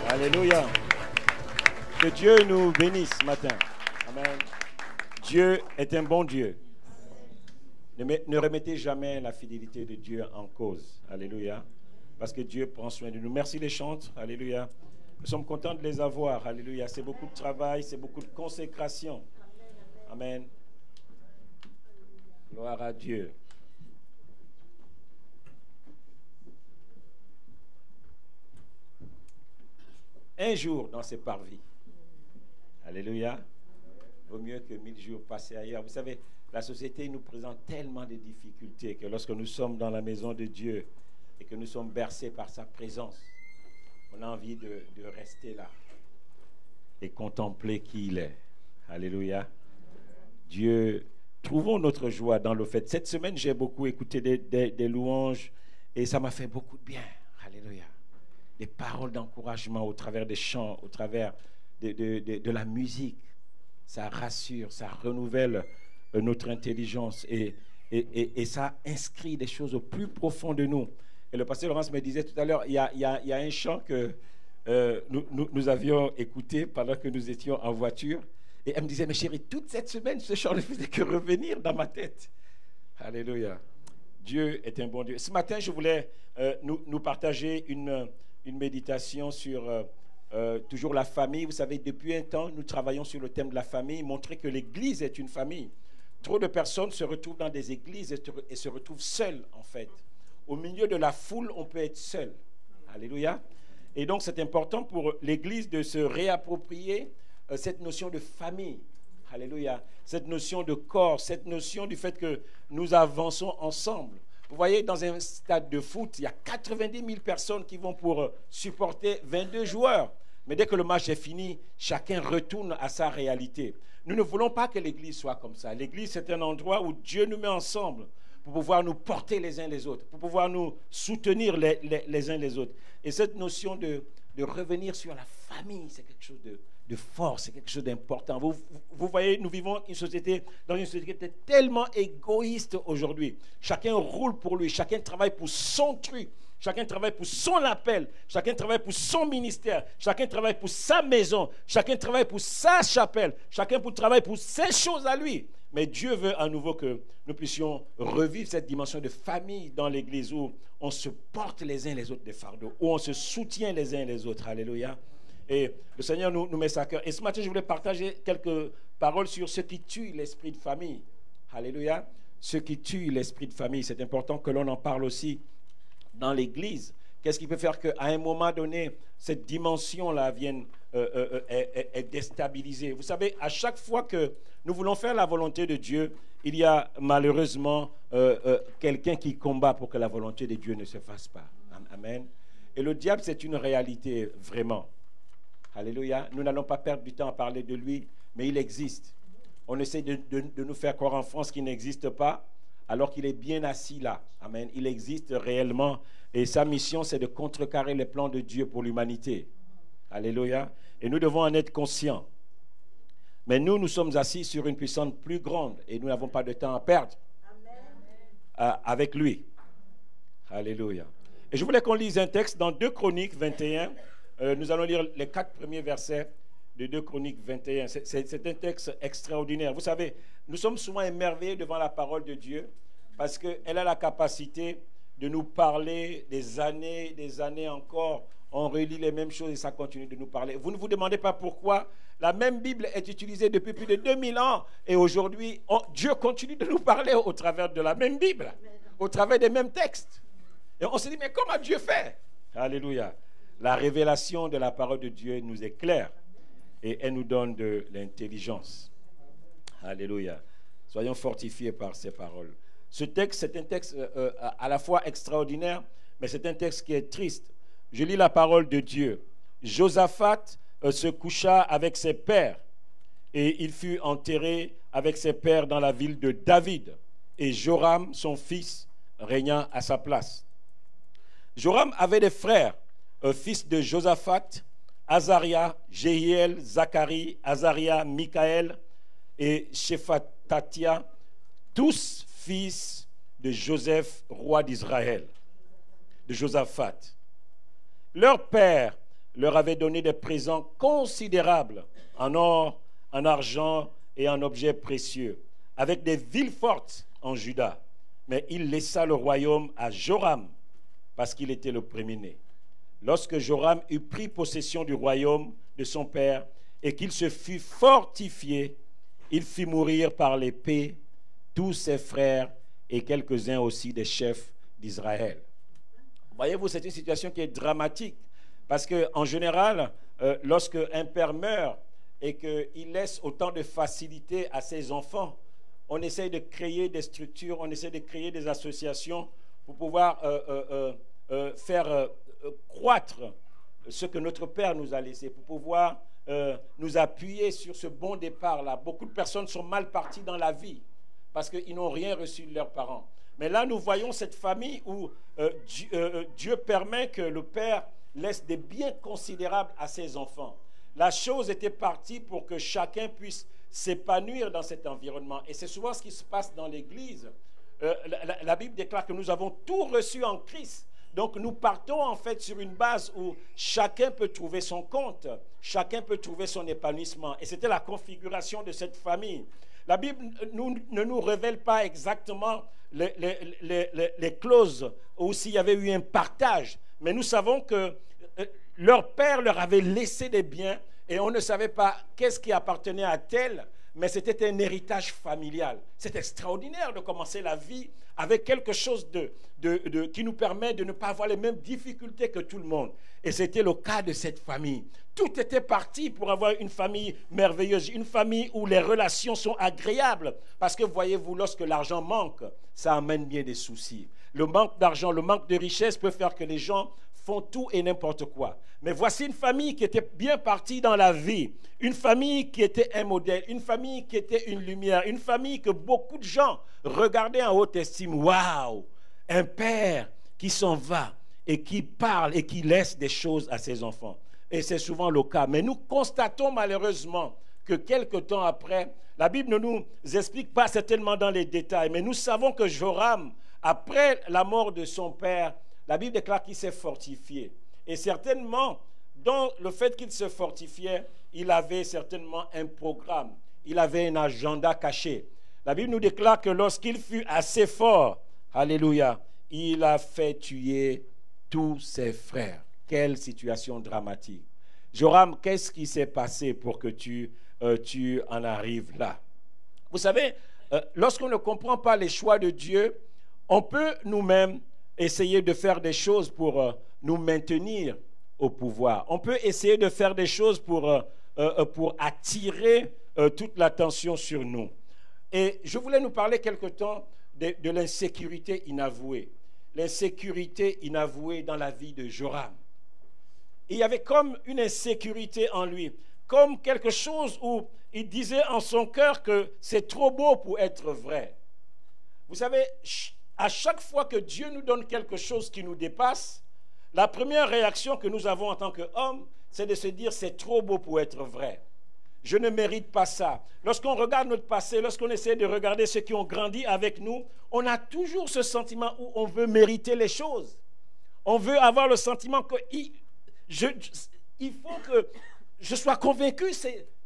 Alléluia. Que Dieu nous bénisse ce matin. Amen. Dieu est un bon Dieu. Ne remettez jamais la fidélité de Dieu en cause. Alléluia. Parce que Dieu prend soin de nous. Merci les chantres. Alléluia. Nous sommes contents de les avoir. Alléluia. C'est beaucoup de travail, c'est beaucoup de consécration. Amen. Gloire à Dieu. Un jour dans ces parvis. Alléluia. Vaut mieux que 1000 jours passés ailleurs. Vous savez, la société nous présente tellement de difficultés que lorsque nous sommes dans la maison de Dieu et que nous sommes bercés par sa présence, on a envie de rester là et contempler qui il est. Alléluia. Dieu, trouvons notre joie dans le fait. Cette semaine, j'ai beaucoup écouté des louanges et ça m'a fait beaucoup de bien. Alléluia. Des paroles d'encouragement au travers des chants, au travers de la musique. Ça rassure, ça renouvelle notre intelligence et ça inscrit des choses au plus profond de nous. Et le pasteur Laurence me disait tout à l'heure, il y a un chant que nous avions écouté pendant que nous étions en voiture. Et elle me disait, mais chérie, toute cette semaine, ce chant ne faisait que revenir dans ma tête. Alléluia. Dieu est un bon Dieu. Ce matin, je voulais nous partager une méditation sur toujours la famille. Vous savez, depuis un temps, nous travaillons sur le thème de la famille, montrer que l'Église est une famille. Trop de personnes se retrouvent dans des églises et se retrouvent seules, en fait. Au milieu de la foule, on peut être seul. Alléluia. Et donc, c'est important pour l'Église de se réapproprier cette notion de famille. Alléluia. Cette notion de corps, cette notion du fait que nous avançons ensemble. Vous voyez, dans un stade de foot, il y a 90 000 personnes qui vont pour supporter 22 joueurs. Mais dès que le match est fini, chacun retourne à sa réalité. Nous ne voulons pas que l'Église soit comme ça. L'Église, c'est un endroit où Dieu nous met ensemble pour pouvoir nous porter les uns les autres, pour pouvoir nous soutenir les uns les autres. Et cette notion de revenir sur la famille, c'est quelque chose de fort, c'est quelque chose d'important. Vous voyez, nous vivons dans une société tellement égoïste aujourd'hui. Chacun roule pour lui, chacun travaille pour son truc, chacun travaille pour son appel, chacun travaille pour son ministère, chacun travaille pour sa maison, chacun travaille pour sa chapelle, chacun travaille pour ses choses à lui. Mais Dieu veut à nouveau que nous puissions revivre cette dimension de famille dans l'Église où on se porte les uns les autres des fardeaux, où on se soutient les uns les autres. Alléluia. Et le Seigneur nous met ça à cœur. Et ce matin, je voulais partager quelques paroles sur ce qui tue l'esprit de famille. Alléluia. Ce qui tue l'esprit de famille. C'est important que l'on en parle aussi dans l'Église. Qu'est-ce qui peut faire qu'à un moment donné, cette dimension-là est déstabilisée? Vous savez, à chaque fois que nous voulons faire la volonté de Dieu, il y a malheureusement quelqu'un qui combat pour que la volonté de Dieu ne se fasse pas. Amen. Et le diable, c'est une réalité vraiment. Alléluia. Nous n'allons pas perdre du temps à parler de lui, mais il existe. On essaie de nous faire croire en France qu'il n'existe pas, alors qu'il est bien assis là. Amen. Il existe réellement. Et sa mission, c'est de contrecarrer les plans de Dieu pour l'humanité. Alléluia. Et nous devons en être conscients. Mais nous sommes assis sur une puissance plus grande et nous n'avons pas de temps à perdre avec lui. Alléluia. Et je voulais qu'on lise un texte dans 2 Chroniques 21. Nous allons lire les 4 premiers versets de 2 Chroniques 21. C'est un texte extraordinaire. Vous savez, nous sommes souvent émerveillés devant la parole de Dieu parce qu'elle a la capacité de nous parler des années encore. On relit les mêmes choses et ça continue de nous parler. Vous ne vous demandez pas pourquoi la même Bible est utilisée depuis plus de 2000 ans et aujourd'hui, Dieu continue de nous parler au travers de la même Bible, au travers des mêmes textes. Et on se dit, mais comment Dieu fait? Alléluia. La révélation de la parole de Dieu nous éclaire et elle nous donne de l'intelligence. Alléluia. Soyons fortifiés par ces paroles. Ce texte, c'est un texte à la fois extraordinaire, mais c'est un texte qui est triste. Je lis la parole de Dieu. Josaphat se coucha avec ses pères et il fut enterré avec ses pères dans la ville de David. Et Joram, son fils, régna à sa place. Joram avait des frères, fils de Josaphat, Azaria, Jéhiel, Zacharie, Azaria, Michaël et Shephatatia, tous fils de Joseph, roi d'Israël, de Josaphat. Leur père leur avait donné des présents considérables en or, en argent et en objets précieux, avec des villes fortes en Juda. Mais il laissa le royaume à Joram, parce qu'il était le premier-né. Lorsque Joram eut pris possession du royaume de son père et qu'il se fut fortifié, il fit mourir par l'épée tous ses frères et quelques-uns aussi des chefs d'Israël. Voyez-vous, c'est une situation qui est dramatique, parce qu'en général, lorsque un père meurt et qu'il laisse autant de facilité à ses enfants, on essaye de créer des structures, on essaie de créer des associations pour pouvoir faire croître ce que notre Père nous a laissé, pour pouvoir nous appuyer sur ce bon départ-là. Beaucoup de personnes sont mal parties dans la vie parce qu'ils n'ont rien reçu de leurs parents. Mais là, nous voyons cette famille où Dieu permet que le Père laisse des biens considérables à ses enfants. La chose était partie pour que chacun puisse s'épanouir dans cet environnement. Et c'est souvent ce qui se passe dans l'Église. La Bible déclare que nous avons tout reçu en Christ. Donc nous partons en fait sur une base où chacun peut trouver son compte, chacun peut trouver son épanouissement. Et c'était la configuration de cette famille. La Bible ne nous révèle pas exactement les clauses ou s'il y avait eu un partage. Mais nous savons que leur père leur avait laissé des biens et on ne savait pas qu'est-ce qui appartenait à tel, mais c'était un héritage familial. C'est extraordinaire de commencer la vie avec quelque chose qui nous permet de ne pas avoir les mêmes difficultés que tout le monde. Et c'était le cas de cette famille. Tout était parti pour avoir une famille merveilleuse, une famille où les relations sont agréables. Parce que voyez-vous, lorsque l'argent manque, ça amène bien des soucis. Le manque d'argent, le manque de richesse peut faire que les gens font tout et n'importe quoi. Mais voici une famille qui était bien partie dans la vie, une famille qui était un modèle, une famille qui était une lumière, une famille que beaucoup de gens regardaient en haute estime. Waouh! Un père qui s'en va et qui parle et qui laisse des choses à ses enfants. Et c'est souvent le cas. Mais nous constatons malheureusement que quelque temps après, la Bible ne nous explique pas certainement dans les détails, mais nous savons que Joram, après la mort de son père, la Bible déclare qu'il s'est fortifié. Et certainement, dans le fait qu'il se fortifiait, il avait certainement un programme. Il avait un agenda caché. La Bible nous déclare que lorsqu'il fut assez fort, alléluia, il a fait tuer tous ses frères. Quelle situation dramatique. Joram, qu'est-ce qui s'est passé pour que tu en arrives là? Vous savez, lorsqu'on ne comprend pas les choix de Dieu, on peut nous-mêmes essayer de faire des choses pour nous maintenir au pouvoir. On peut essayer de faire des choses pour attirer toute l'attention sur nous. Et je voulais nous parler quelque temps de l'insécurité inavouée. L'insécurité inavouée dans la vie de Joram. Il y avait comme une insécurité en lui, comme quelque chose où il disait en son cœur que c'est trop beau pour être vrai. Vous savez, à chaque fois que Dieu nous donne quelque chose qui nous dépasse, la première réaction que nous avons en tant qu'hommes, c'est de se dire c'est trop beau pour être vrai. Je ne mérite pas ça. Lorsqu'on regarde notre passé, lorsqu'on essaie de regarder ceux qui ont grandi avec nous, on a toujours ce sentiment où on veut mériter les choses. On veut avoir le sentiment qu'il faut que je sois convaincu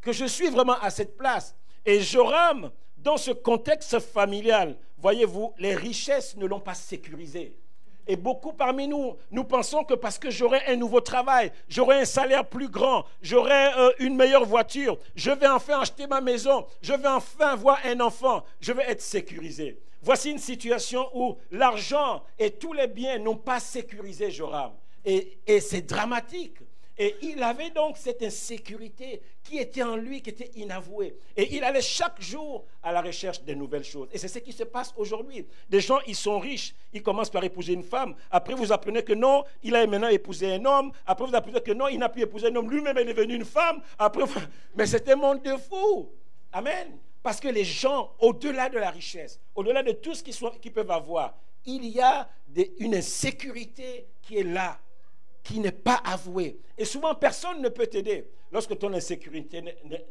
que je suis vraiment à cette place. Et Joram, dans ce contexte familial, voyez-vous, les richesses ne l'ont pas sécurisé. Et beaucoup parmi nous, nous pensons que parce que j'aurai un nouveau travail, j'aurai un salaire plus grand, j'aurai une meilleure voiture, je vais enfin acheter ma maison, je vais enfin avoir un enfant, je vais être sécurisé. Voici une situation où l'argent et tous les biens n'ont pas sécurisé Joram. Et c'est dramatique. Et il avait donc cette insécurité qui était en lui, qui était inavouée. Et il allait chaque jour à la recherche de nouvelles choses. Et c'est ce qui se passe aujourd'hui. Des gens, ils sont riches, ils commencent par épouser une femme. Après, vous apprenez que non, il a maintenant épousé un homme. Après, vous apprenez que non, il n'a pu épouser un homme. Lui-même est devenu une femme. Après, mais c'est un monde de fous. Amen. Parce que les gens, au-delà de la richesse, au-delà de tout ce qu'ils peuvent avoir, il y a une insécurité qui est là, qui n'est pas avouée. Et souvent, personne ne peut t'aider lorsque ton insécurité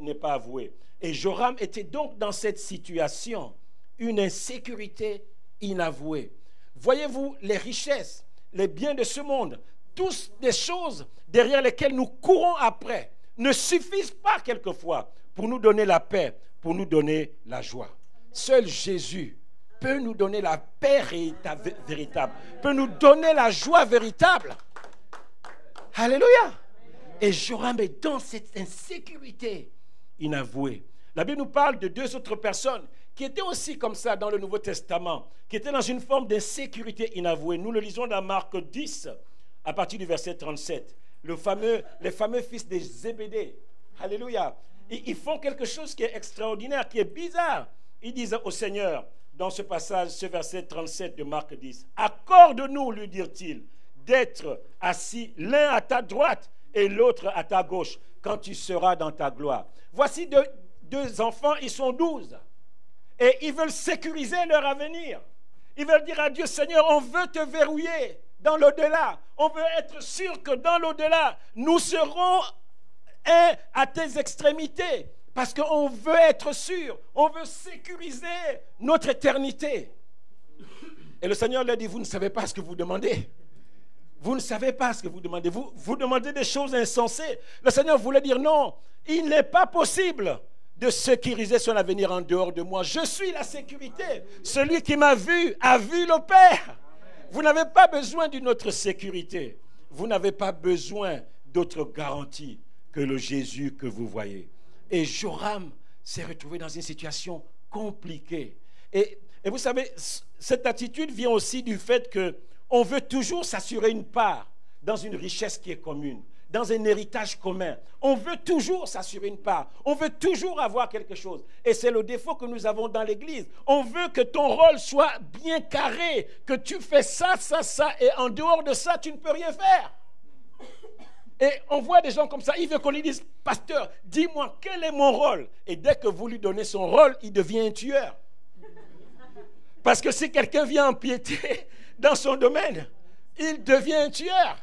n'est pas avouée. Et Joram était donc dans cette situation, une insécurité inavouée. Voyez-vous, les richesses, les biens de ce monde tous des choses derrière lesquelles nous courons après ne suffisent pas quelquefois pour nous donner la paix, pour nous donner la joie. Seul Jésus peut nous donner la paix véritable, peut nous donner la joie véritable. Alléluia. Et Joram est dans cette insécurité inavouée. La Bible nous parle de 2 autres personnes qui étaient aussi comme ça dans le Nouveau Testament, qui étaient dans une forme d'insécurité inavouée. Nous le lisons dans Marc 10, à partir du verset 37. Les fameux fils des Zébédée. Alléluia. Ils font quelque chose qui est extraordinaire, qui est bizarre. Ils disent au Seigneur, dans ce passage, ce verset 37 de Marc 10, « Accorde-nous, lui dirent-ils, d'être assis l'un à ta droite et l'autre à ta gauche, quand tu seras dans ta gloire. » Voici deux enfants, ils sont 12. Et ils veulent sécuriser leur avenir. Ils veulent dire à Dieu, Seigneur, on veut te verrouiller dans l'au-delà. On veut être sûr que dans l'au-delà, nous serons à tes extrémités. Parce qu'on veut être sûr, on veut sécuriser notre éternité. Et le Seigneur leur dit, vous ne savez pas ce que vous demandez. Vous ne savez pas ce que vous demandez. Vous demandez des choses insensées. Le Seigneur voulait dire, non, il n'est pas possible de sécuriser son avenir en dehors de moi. Je suis la sécurité. Celui qui m'a vu a vu le Père. Vous n'avez pas besoin d'une autre sécurité. Vous n'avez pas besoin d'autre garantie que le Jésus que vous voyez. Et Joram s'est retrouvé dans une situation compliquée. Et vous savez, cette attitude vient aussi du fait qu'on veut toujours s'assurer une part dans une richesse qui est commune, dans un héritage commun. On veut toujours s'assurer une part. On veut toujours avoir quelque chose. Et c'est le défaut que nous avons dans l'Église. On veut que ton rôle soit bien carré, que tu fais ça, ça, ça, et en dehors de ça, tu ne peux rien faire. Et on voit des gens comme ça, il veut qu'on lui dise, pasteur, dis-moi, quel est mon rôle? Et dès que vous lui donnez son rôle, il devient un tueur. Parce que si quelqu'un vient empiéter dans son domaine, il devient un tueur.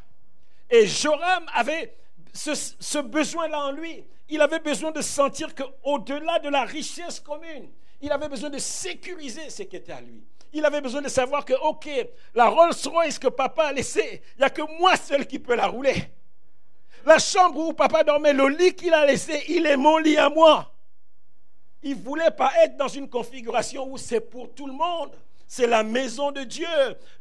Et Joram avait ce besoin-là en lui. Il avait besoin de sentir qu'au-delà de la richesse commune, il avait besoin de sécuriser ce qui était à lui. Il avait besoin de savoir que, ok, la Rolls-Royce que papa a laissée, il n'y a que moi seul qui peux la rouler. La chambre où papa dormait, le lit qu'il a laissé, il est mon lit à moi. Il ne voulait pas être dans une configuration où c'est pour tout le monde. C'est la maison de Dieu.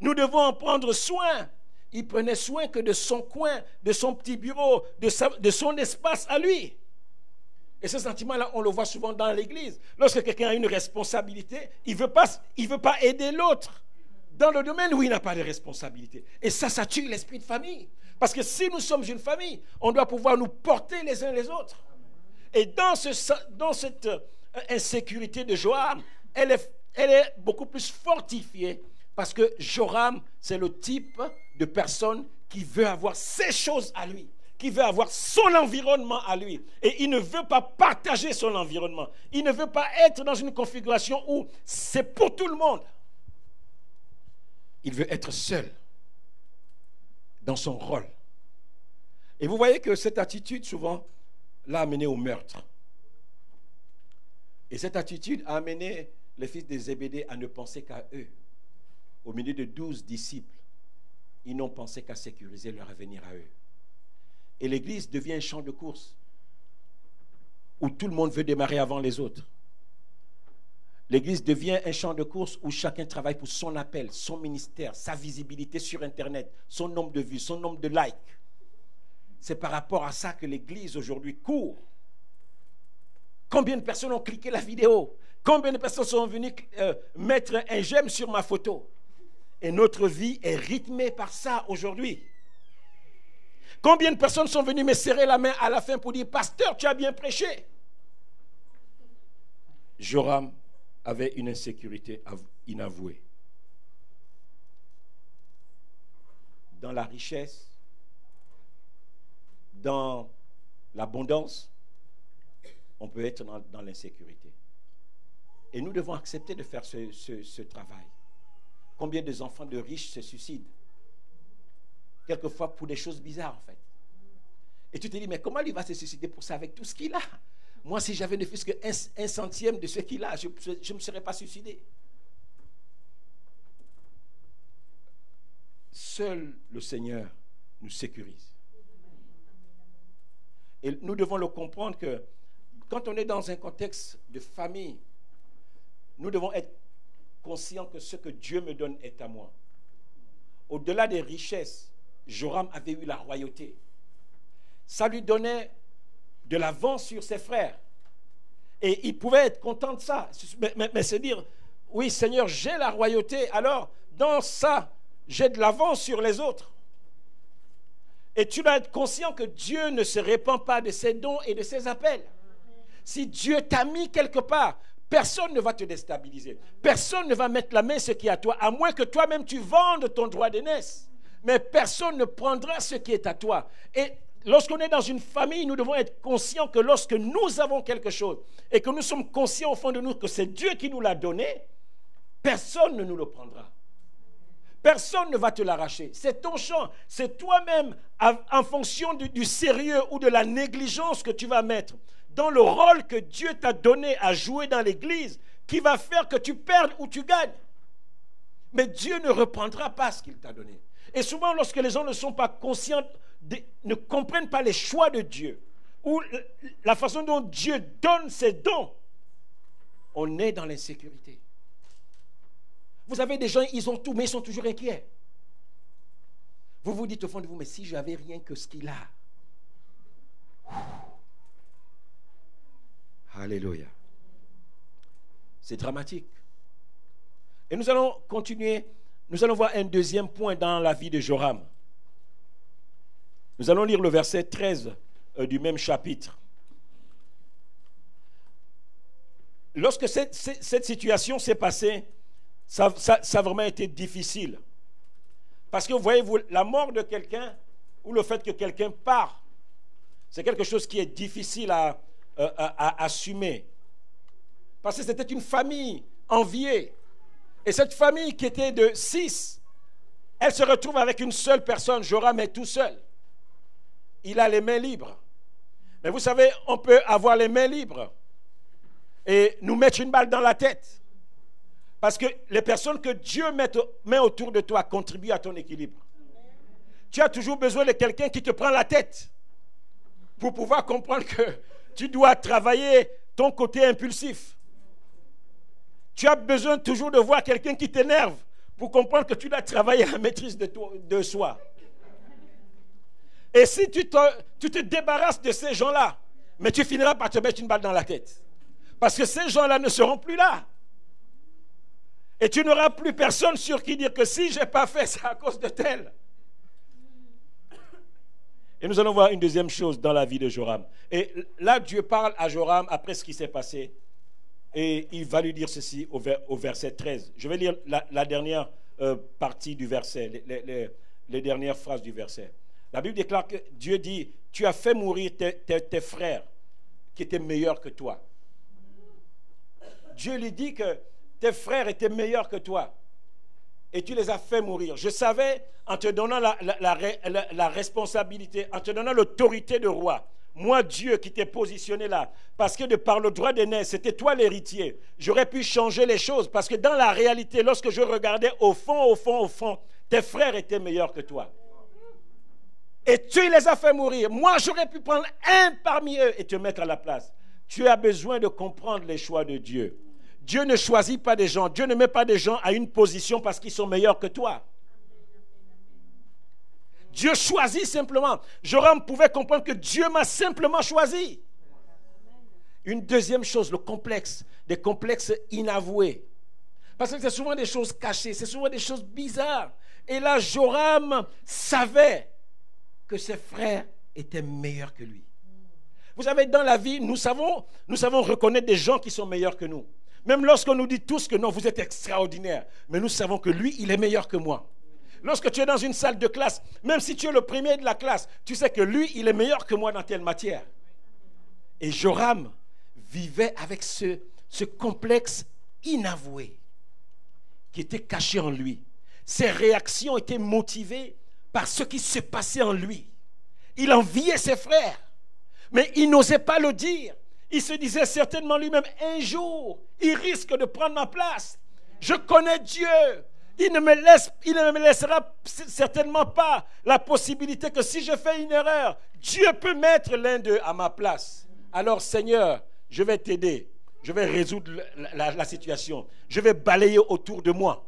Nous devons en prendre soin. Il prenait soin que de son coin, de son petit bureau, de son espace à lui. Et ce sentiment-là, on le voit souvent dans l'Église. Lorsque quelqu'un a une responsabilité, il ne veut pas aider l'autre dans le domaine où il n'a pas de responsabilité. Et ça tue l'esprit de famille. Parce que si nous sommes une famille, on doit pouvoir nous porter les uns les autres. Et dans cette insécurité de Joram, elle est beaucoup plus fortifiée parce que Joram, c'est le type de personne qui veut avoir ses choses à lui, qui veut avoir son environnement à lui. Et il ne veut pas partager son environnement. Il ne veut pas être dans une configuration où c'est pour tout le monde. Il veut être seul dans son rôle. Et vous voyez que cette attitude, souvent, l'a amené au meurtre. Et cette attitude a amené les fils de Zébédée à ne penser qu'à eux. Au milieu de 12 disciples, ils n'ont pensé qu'à sécuriser leur avenir à eux. Et l'Église devient un champ de course où tout le monde veut démarrer avant les autres. L'Église devient un champ de course où chacun travaille pour son appel, son ministère, sa visibilité sur Internet, son nombre de vues, son nombre de likes. C'est par rapport à ça que l'Église aujourd'hui court. Combien de personnes ont cliqué la vidéo? Combien de personnes sont venues mettre un j'aime sur ma photo? Et notre vie est rythmée par ça aujourd'hui. Combien de personnes sont venues me serrer la main à la fin pour dire, pasteur, tu as bien prêché? Joram avait une insécurité inavouée. Dans la richesse, dans l'abondance, on peut être dans l'insécurité. Et nous devons accepter de faire ce travail. Combien d'enfants de riches se suicident? Quelquefois pour des choses bizarres, en fait. Et tu te dis, mais comment il va se suicider pour ça avec tout ce qu'il a? Moi, si j'avais ne fût-ce qu'un centième de ce qu'il a, je ne me serais pas suicidé. Seul le Seigneur nous sécurise. Et nous devons le comprendre que quand on est dans un contexte de famille, nous devons être conscients que ce que Dieu me donne est à moi. Au-delà des richesses, Joram avait eu la royauté. Ça lui donnait de l'avance sur ses frères. Et il pouvait être content de ça. Mais c'est dire, oui Seigneur, j'ai la royauté, alors dans ça, j'ai de l'avance sur les autres. Et tu dois être conscient que Dieu ne se répand pas de ses dons et de ses appels. Si Dieu t'a mis quelque part, personne ne va te déstabiliser. Personne ne va mettre la main sur ce qui est à toi, à moins que toi-même tu vendes ton droit d'aînesse. Mais personne ne prendra ce qui est à toi. Et lorsqu'on est dans une famille, nous devons être conscients que lorsque nous avons quelque chose et que nous sommes conscients au fond de nous que c'est Dieu qui nous l'a donné, personne ne nous le prendra. Personne ne va te l'arracher. C'est ton champ. C'est toi-même, en fonction du sérieux ou de la négligence que tu vas mettre dans le rôle que Dieu t'a donné à jouer dans l'église, qui va faire que tu perdes ou tu gagnes. Mais Dieu ne reprendra pas ce qu'il t'a donné. Et souvent, lorsque les gens ne sont pas conscients, ne comprennent pas les choix de Dieu, ou la façon dont Dieu donne ses dons, on est dans l'insécurité. Vous avez des gens, ils ont tout, mais ils sont toujours inquiets. Vous vous dites au fond de vous, mais si j'avais rien que ce qu'il a. Alléluia. C'est dramatique. Et nous allons continuer. Nous allons voir un deuxième point dans la vie de Joram. Nous allons lire le verset 13 du même chapitre. Lorsque cette situation s'est passée, ça a vraiment été difficile. Parce que, voyez-vous, la mort de quelqu'un ou le fait que quelqu'un part, c'est quelque chose qui est difficile à assumer. Parce que c'était une famille enviée. Et cette famille qui était de 6, elle se retrouve avec une seule personne. Joram est tout seul. Il a les mains libres. Mais vous savez, on peut avoir les mains libres et nous mettre une balle dans la tête. Parce que les personnes que Dieu met autour de toi contribuent à ton équilibre. Tu as toujours besoin de quelqu'un qui te prend la tête pour pouvoir comprendre que tu dois travailler ton côté impulsif. Tu as besoin toujours de voir quelqu'un qui t'énerve pour comprendre que tu dois travailler la maîtrise de soi. Et si tu te débarrasses de ces gens-là, mais tu finiras par te mettre une balle dans la tête. Parce que ces gens-là ne seront plus là. Et tu n'auras plus personne sur qui dire que si je n'ai pas fait, c'est à cause de tel. Et nous allons voir une deuxième chose dans la vie de Joram. Et là, Dieu parle à Joram après ce qui s'est passé. Et il va lui dire ceci au verset 13. Je vais lire la dernière partie du verset, les dernières phrases du verset. La Bible déclare que Dieu dit, tu as fait mourir tes frères qui étaient meilleurs que toi. Dieu lui dit que tes frères étaient meilleurs que toi. Et tu les as fait mourir. Je savais, en te donnant la responsabilité, en te donnant l'autorité de roi, moi, Dieu, qui t'ai positionné là, parce que de par le droit d'aînesse, c'était toi l'héritier, j'aurais pu changer les choses, parce que dans la réalité, lorsque je regardais au fond, tes frères étaient meilleurs que toi. Et tu les as fait mourir. Moi, j'aurais pu prendre un parmi eux et te mettre à la place. Tu as besoin de comprendre les choix de Dieu. Dieu ne choisit pas des gens. Dieu ne met pas des gens à une position parce qu'ils sont meilleurs que toi. Dieu choisit simplement. Joram pouvait comprendre que Dieu m'a simplement choisi. Une deuxième chose, le complexe. Des complexes inavoués. Parce que c'est souvent des choses cachées. C'est souvent des choses bizarres. Et là, Joram savait que ses frères étaient meilleurs que lui. Vous savez, dans la vie, nous savons reconnaître des gens qui sont meilleurs que nous. Même lorsqu'on nous dit tous que non, vous êtes extraordinaires. Mais nous savons que lui, il est meilleur que moi. Lorsque tu es dans une salle de classe, même si tu es le premier de la classe, tu sais que lui, il est meilleur que moi dans telle matière. Et Joram vivait avec ce complexe inavoué qui était caché en lui. Ses réactions étaient motivées par ce qui se passait en lui. Il enviait ses frères, mais il n'osait pas le dire. Il se disait certainement lui-même, un jour, il risque de prendre ma place. Je connais Dieu. il ne me laissera certainement pas la possibilité que si je fais une erreur, Dieu peut mettre l'un d'eux à ma place. Alors Seigneur, je vais t'aider. Je vais résoudre la situation. Je vais balayer autour de moi.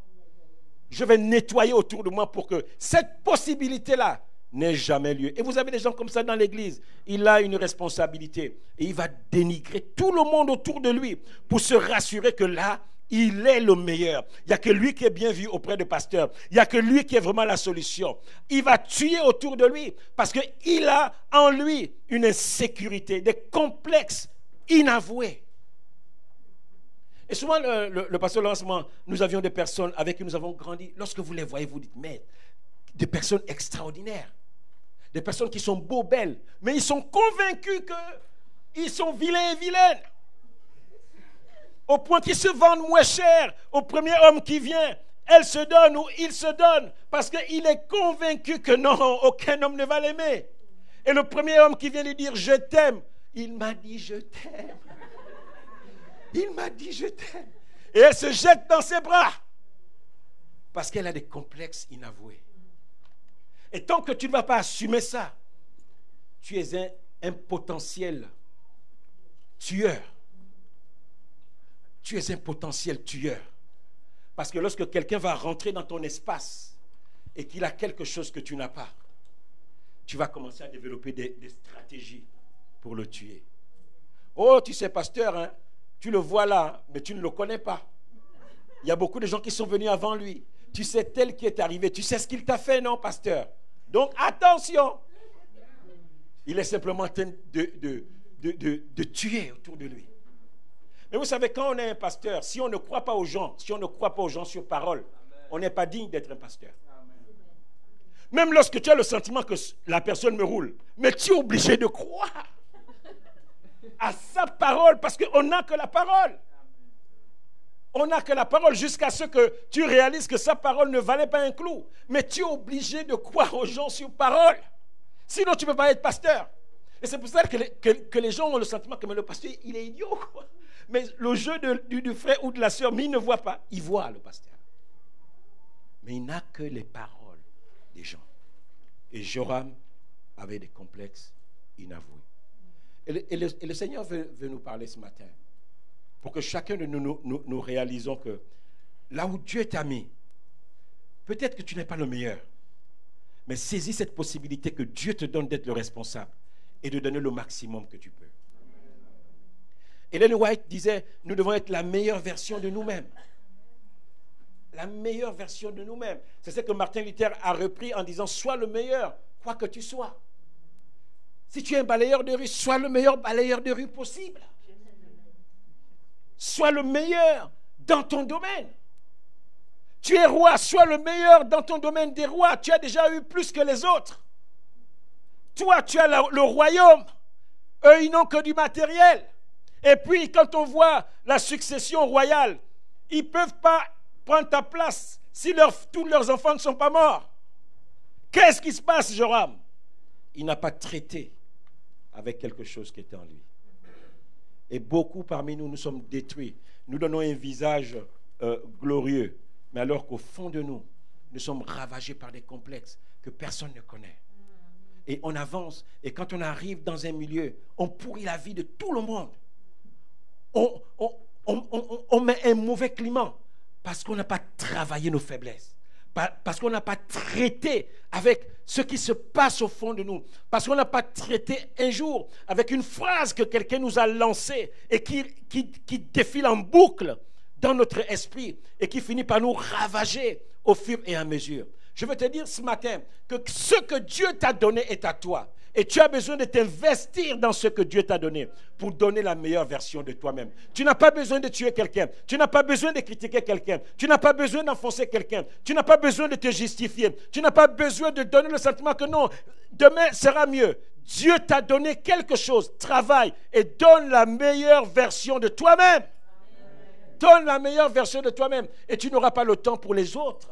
Je vais nettoyer autour de moi pour que cette possibilité-là n'ait jamais lieu. Et vous avez des gens comme ça dans l'église. Il a une responsabilité. Et il va dénigrer tout le monde autour de lui pour se rassurer que là, il est le meilleur. Il n'y a que lui qui est bien vu auprès de pasteurs. Il n'y a que lui qui est vraiment la solution. Il va tuer autour de lui parce qu'il a en lui une insécurité, des complexes inavoués. Et souvent, le pasteur Lancement, nous avions des personnes avec qui nous avons grandi. Lorsque vous les voyez, vous dites, mais des personnes extraordinaires. Des personnes qui sont beaux, belles, mais ils sont convaincus qu'ils sont vilains et vilaines. Au point qu'ils se vendent moins cher au premier homme qui vient. Elle se donne ou il se donne parce qu'il est convaincu que non, aucun homme ne va l'aimer. Et le premier homme qui vient lui dire, je t'aime, il m'a dit, je t'aime. Il m'a dit, je t'aime. Et elle se jette dans ses bras parce qu'elle a des complexes inavoués. Et tant que tu ne vas pas assumer ça, tu es un potentiel tueur. Tu es un potentiel tueur. Parce que lorsque quelqu'un va rentrer dans ton espace et qu'il a quelque chose que tu n'as pas, tu vas commencer à développer des stratégies pour le tuer. Oh, tu sais, pasteur, hein, tu le vois là, mais tu ne le connais pas. Il y a beaucoup de gens qui sont venus avant lui. Tu sais tel qui est arrivé. Tu sais ce qu'il t'a fait, non, pasteur? Donc, attention. Il est simplement en train de tuer autour de lui. Mais vous savez, quand on est un pasteur, si on ne croit pas aux gens, sur parole, on n'est pas digne d'être un pasteur. Même lorsque tu as le sentiment que la personne me roule, mais tu es obligé de croire à sa parole, parce qu'on n'a que la parole. On n'a que la parole jusqu'à ce que tu réalises que sa parole ne valait pas un clou. Mais tu es obligé de croire aux gens sur parole. Sinon, tu ne peux pas être pasteur. Et c'est pour ça que les gens ont le sentiment que le pasteur, il est idiot, quoi. Mais le jeu du frère ou de la sœur, mais il ne voit pas. Il voit le pasteur. Mais il n'a que les paroles des gens. Et Joram avait des complexes inavoués. Et le Seigneur veut nous parler ce matin. Pour que chacun de nous réalisons que là où Dieu t'a mis, peut-être que tu n'es pas le meilleur. Mais saisis cette possibilité que Dieu te donne d'être le responsable et de donner le maximum que tu peux. Ellen White disait, nous devons être la meilleure version de nous-mêmes. La meilleure version de nous-mêmes. C'est ce que Martin Luther a repris en disant, sois le meilleur, quoi que tu sois. Si tu es un balayeur de rue, sois le meilleur balayeur de rue possible. Sois le meilleur dans ton domaine. Tu es roi, sois le meilleur dans ton domaine des rois. Tu as déjà eu plus que les autres. Toi, tu as le royaume. Eux, ils n'ont que du matériel. Et puis, quand on voit la succession royale, ils ne peuvent pas prendre ta place si tous leurs enfants ne sont pas morts. Qu'est-ce qui se passe, Joram? Il n'a pas traité avec quelque chose qui était en lui. Et beaucoup parmi nous, nous sommes détruits. Nous donnons un visage glorieux. Mais alors qu'au fond de nous, nous sommes ravagés par des complexes que personne ne connaît. Et on avance. Et quand on arrive dans un milieu, on pourrit la vie de tout le monde. On met un mauvais climat parce qu'on n'a pas travaillé nos faiblesses. Parce qu'on n'a pas traité avec ce qui se passe au fond de nous. Parce qu'on n'a pas traité un jour avec une phrase que quelqu'un nous a lancée et qui défile en boucle dans notre esprit et qui finit par nous ravager au fur et à mesure. Je veux te dire ce matin que ce que Dieu t'a donné est à toi. Et tu as besoin de t'investir dans ce que Dieu t'a donné pour donner la meilleure version de toi-même. Tu n'as pas besoin de tuer quelqu'un. Tu n'as pas besoin de critiquer quelqu'un. Tu n'as pas besoin d'enfoncer quelqu'un. Tu n'as pas besoin de te justifier. Tu n'as pas besoin de donner le sentiment que non, demain sera mieux. Dieu t'a donné quelque chose. Travaille et donne la meilleure version de toi-même. Donne la meilleure version de toi-même. Et tu n'auras pas le temps pour les autres.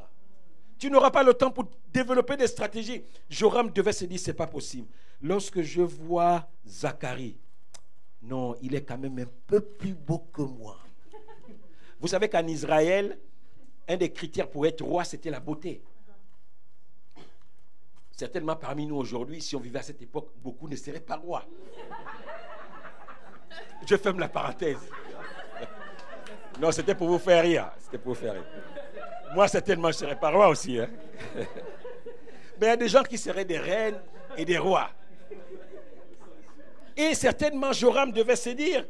Tu n'auras pas le temps pour développer des stratégies. Joram devait se dire, ce n'est pas possible. Lorsque je vois Zacharie, non, il est quand même un peu plus beau que moi. Vous savez qu'en Israël, un des critères pour être roi, c'était la beauté. Certainement parmi nous aujourd'hui, si on vivait à cette époque, beaucoup ne seraient pas rois. Je ferme la parenthèse. Non, c'était pour vous faire rire. C'était pour vous faire rire. Moi, certainement, je ne serais pas roi aussi. Hein. Mais il y a des gens qui seraient des reines et des rois. Et certainement, Joram devait se dire,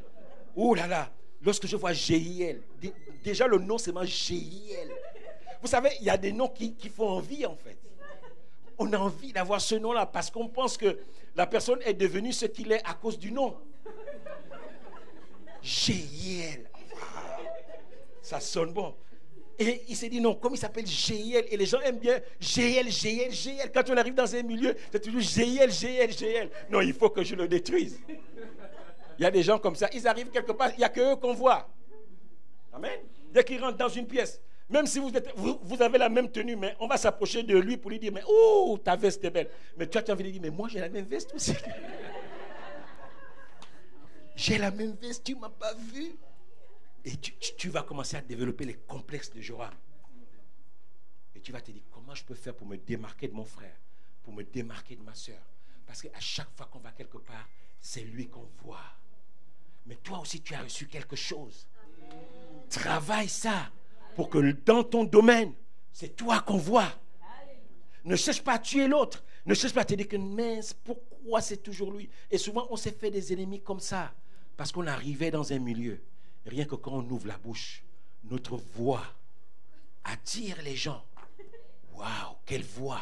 oh là là, lorsque je vois Jéhiel, déjà le nom c'est Jéhiel. Vous savez, il y a des noms qui font envie en fait. On a envie d'avoir ce nom-là parce qu'on pense que la personne est devenue ce qu'il est à cause du nom. Jéhiel. Wow. Ça sonne bon. Et il s'est dit non, comme il s'appelle Jéhiel, et les gens aiment bien Jéhiel, Jéhiel, Jéhiel. Quand on arrive dans un milieu, c'est toujours Jéhiel, Jéhiel, Jéhiel. Non, il faut que je le détruise. Il y a des gens comme ça, ils arrivent quelque part, il n'y a que eux qu'on voit. Amen. Dès qu'ils rentrent dans une pièce, même si vous avez la même tenue, mais on va s'approcher de lui pour lui dire, mais oh, ta veste est belle. Mais toi, tu as envie de dire, mais moi, j'ai la même veste aussi. J'ai la même veste, tu ne m'as pas vu. Et tu vas commencer à développer les complexes de Joram. Et tu vas te dire, comment je peux faire pour me démarquer de mon frère, pour me démarquer de ma soeur. Parce qu'à chaque fois qu'on va quelque part, c'est lui qu'on voit. Mais toi aussi, tu as reçu quelque chose. Travaille ça pour que dans ton domaine, c'est toi qu'on voit. Ne cherche pas à tuer l'autre. Ne cherche pas à te dire que mince, pourquoi c'est toujours lui. Et souvent, on s'est fait des ennemis comme ça. Parce qu'on arrivait dans un milieu. Rien que quand on ouvre la bouche, notre voix attire les gens. Waouh, quelle voix!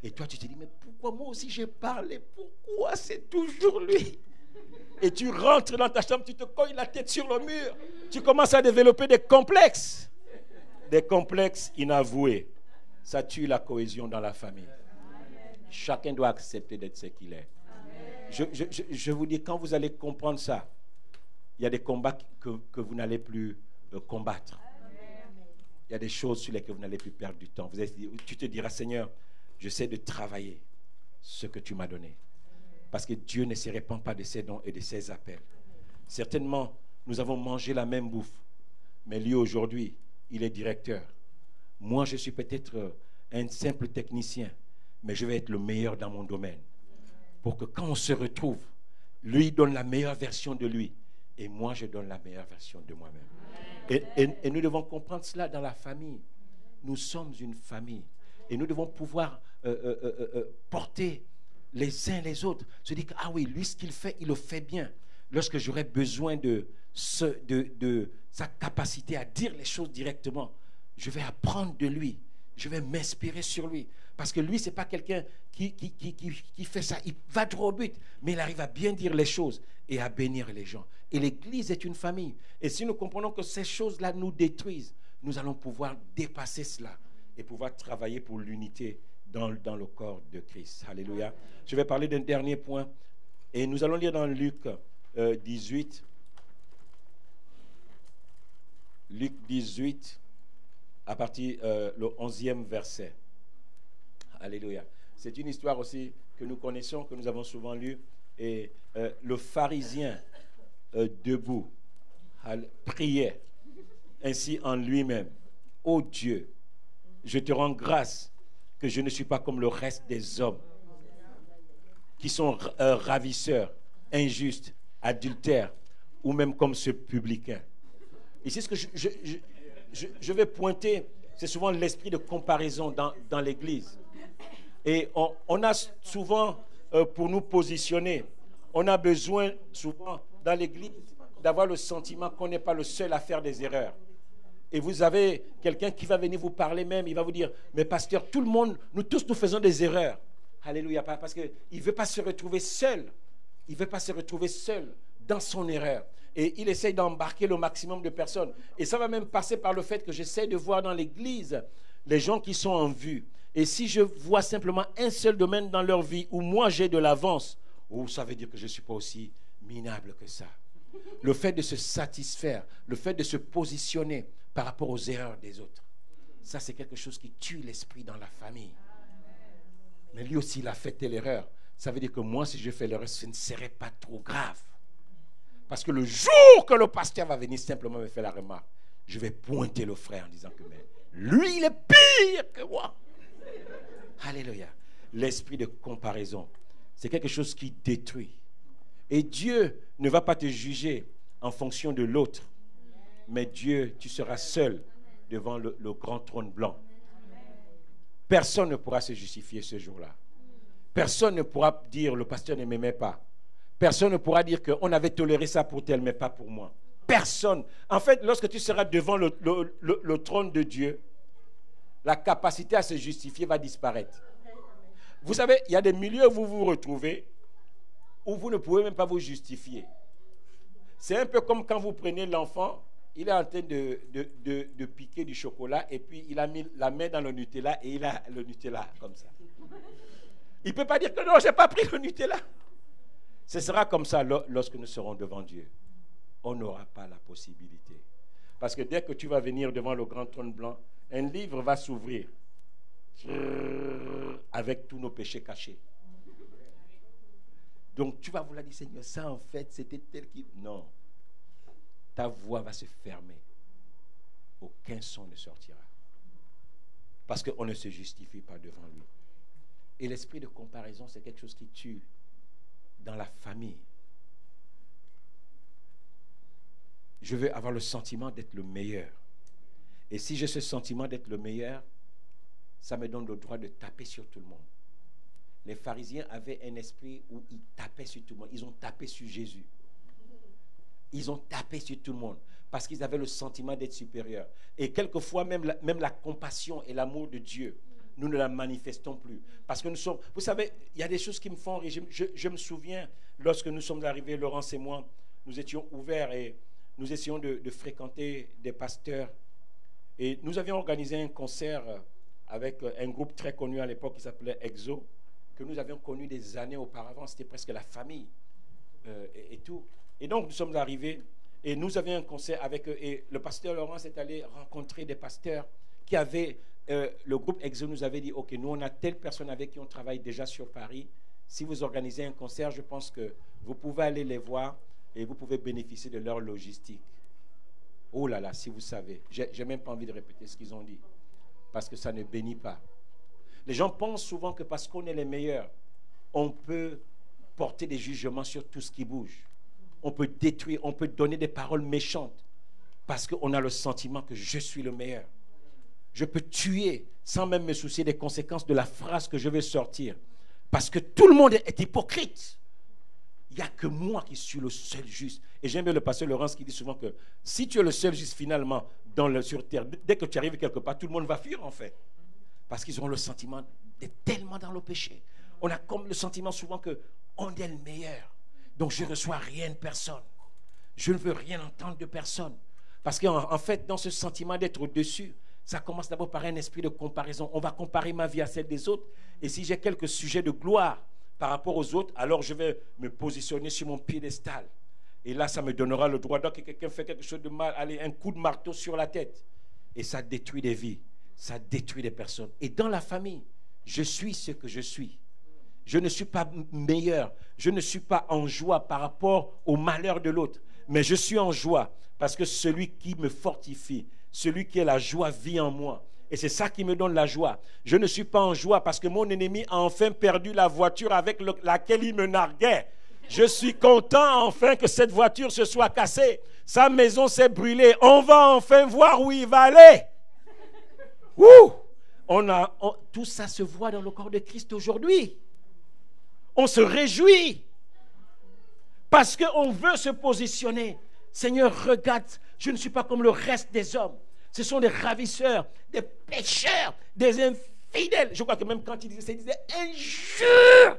Et toi, tu te dis, mais pourquoi moi aussi j'ai parlé? Pourquoi c'est toujours lui? Et tu rentres dans ta chambre, tu te cognes la tête sur le mur. Tu commences à développer des complexes. Des complexes inavoués. Ça tue la cohésion dans la famille. Chacun doit accepter d'être ce qu'il est. Je vous dis, quand vous allez comprendre ça, il y a des combats que vous n'allez plus combattre. Il y a des choses sur lesquelles vous n'allez plus perdre du temps. Tu te diras, Seigneur, j'essaie de travailler ce que tu m'as donné. Parce que Dieu ne se répand pas de ses dons et de ses appels. Certainement, nous avons mangé la même bouffe. Mais lui, aujourd'hui, il est directeur. Moi, je suis peut-être un simple technicien. Mais je vais être le meilleur dans mon domaine. Pour que quand on se retrouve, lui donne la meilleure version de lui. Et moi, je donne la meilleure version de moi-même. Et nous devons comprendre cela dans la famille. Nous sommes une famille. Et nous devons pouvoir porter les uns les autres. Se dire que, ah oui, lui, ce qu'il fait, il le fait bien. Lorsque j'aurai besoin de sa capacité à dire les choses directement, je vais apprendre de lui. Je vais m'inspirer sur lui. Parce que lui, ce n'est pas quelqu'un qui fait ça. Il va droit au but, mais il arrive à bien dire les choses et à bénir les gens. Et l'Église est une famille. Et si nous comprenons que ces choses-là nous détruisent, nous allons pouvoir dépasser cela et pouvoir travailler pour l'unité dans le corps de Christ. Alléluia. Je vais parler d'un dernier point. Et nous allons lire dans Luc 18. Luc 18, à partir le 11e verset. Alléluia. C'est une histoire aussi que nous connaissons, que nous avons souvent lue. Et le pharisien debout priait ainsi en lui-même. Ô Dieu, je te rends grâce que je ne suis pas comme le reste des hommes qui sont ravisseurs, injustes, adultères, ou même comme ce publicain. Ici, ce que je vais pointer, c'est souvent l'esprit de comparaison dans l'Église. Et on a souvent, pour nous positionner, on a besoin souvent dans l'Église d'avoir le sentiment qu'on n'est pas le seul à faire des erreurs. Et vous avez quelqu'un qui va venir vous parler même, il va vous dire, mais pasteur, tout le monde, nous tous, nous faisons des erreurs. Alléluia, parce qu'il ne veut pas se retrouver seul. Il ne veut pas se retrouver seul dans son erreur. Et il essaye d'embarquer le maximum de personnes. Et ça va même passer par le fait que j'essaie de voir dans l'Église les gens qui sont en vue. Et si je vois simplement un seul domaine dans leur vie où moi j'ai de l'avance, ça veut dire que je ne suis pas aussi minable que ça. Le fait de se satisfaire, le fait de se positionner par rapport aux erreurs des autres, ça c'est quelque chose qui tue l'esprit dans la famille. Mais lui aussi, il a fait telle erreur. Ça veut dire que moi, si je fais l'erreur, ce ne serait pas trop grave. Parce que le jour que le pasteur va venir simplement me faire la remarque, je vais pointer le frère en disant que mais Lui, il est pire que moi. Alléluia. L'esprit de comparaison, c'est quelque chose qui détruit. Et Dieu ne va pas te juger en fonction de l'autre. Mais Dieu, tu seras seul devant le grand trône blanc. Personne ne pourra se justifier ce jour-là. Personne ne pourra dire le pasteur ne m'aimait pas. Personne ne pourra dire qu'on avait toléré ça pour tel, mais pas pour moi. Personne. En fait, lorsque tu seras devant le trône de Dieu, la capacité à se justifier va disparaître. Vous savez, il y a des milieux où vous vous retrouvez où vous ne pouvez même pas vous justifier. C'est un peu comme quand vous prenez l'enfant, il est en train de piquer du chocolat et puis il a mis la main dans le Nutella et il a le Nutella comme ça. Il ne peut pas dire que non, je n'ai pas pris le Nutella. Ce sera comme ça lorsque nous serons devant Dieu. On n'aura pas la possibilité. Parce que dès que tu vas venir devant le grand trône blanc, un livre va s'ouvrir avec tous nos péchés cachés. Donc tu vas vouloir dire, Seigneur, ça en fait, c'était tel qu'il... Non. Ta voix va se fermer. Aucun son ne sortira. Parce qu'on ne se justifie pas devant lui. Et l'esprit de comparaison, c'est quelque chose qui tue dans la famille. Je veux avoir le sentiment d'être le meilleur. Et si j'ai ce sentiment d'être le meilleur, ça me donne le droit de taper sur tout le monde. Les pharisiens avaient un esprit où ils tapaient sur tout le monde. Ils ont tapé sur Jésus. Ils ont tapé sur tout le monde parce qu'ils avaient le sentiment d'être supérieurs. Et quelquefois, même la compassion et l'amour de Dieu, nous ne la manifestons plus. Parce que nous sommes... Vous savez, il y a des choses qui me font rire. Je me souviens, lorsque nous sommes arrivés, Laurence et moi, nous étions ouverts et nous essayons de fréquenter des pasteurs. Et nous avions organisé un concert avec un groupe très connu à l'époque qui s'appelait EXO, que nous avions connu des années auparavant. C'était presque la famille et tout. Et donc, nous sommes arrivés et nous avions un concert avec eux. Et le pasteur Laurence est allé rencontrer des pasteurs qui avaient... le groupe EXO nous avait dit, OK, nous, on a telle personne avec qui on travaille déjà sur Paris. Si vous organisez un concert, je pense que vous pouvez aller les voir et vous pouvez bénéficier de leur logistique. Oh là là, si vous savez. J'ai même pas envie de répéter ce qu'ils ont dit. Parce que ça ne bénit pas. Les gens pensent souvent que parce qu'on est les meilleurs, on peut porter des jugements sur tout ce qui bouge. On peut détruire, on peut donner des paroles méchantes parce qu'on a le sentiment que je suis le meilleur. Je peux tuer sans même me soucier des conséquences de la phrase que je vais sortir. Parce que tout le monde est hypocrite. Il n'y a que moi qui suis le seul juste. Et j'aime bien le pasteur Laurence qui dit souvent que si tu es le seul juste finalement sur terre, dès que tu arrives quelque part, tout le monde va fuir en fait. Parce qu'ils ont le sentiment d'être tellement dans le péché. On a comme le sentiment souvent qu'on est le meilleur. Donc je ne reçois rien de personne. Je ne veux rien entendre de personne. Parce qu'en fait, dans ce sentiment d'être au-dessus, ça commence d'abord par un esprit de comparaison. On va comparer ma vie à celle des autres. Et si j'ai quelques sujets de gloire par rapport aux autres, alors je vais me positionner sur mon piédestal. Et là, ça me donnera le droit. Donc, quelqu'un fait quelque chose de mal, allez, un coup de marteau sur la tête. Et ça détruit des vies. Ça détruit des personnes. Et dans la famille, je suis ce que je suis. Je ne suis pas meilleur. Je ne suis pas en joie par rapport au malheur de l'autre. Mais je suis en joie parce que celui qui me fortifie, celui qui est la joie vit en moi. Et c'est ça qui me donne la joie. Je ne suis pas en joie parce que mon ennemi a enfin perdu la voiture avec laquelle il me narguait. Je suis content enfin que cette voiture se soit cassée. Sa maison s'est brûlée. On va enfin voir où il va aller. Ouh! Tout ça se voit dans le corps de Christ aujourd'hui. On se réjouit parce qu'on veut se positionner. Seigneur, regarde, je ne suis pas comme le reste des hommes. Ce sont des ravisseurs, des pécheurs, des infidèles. Je crois que même quand il disait injure,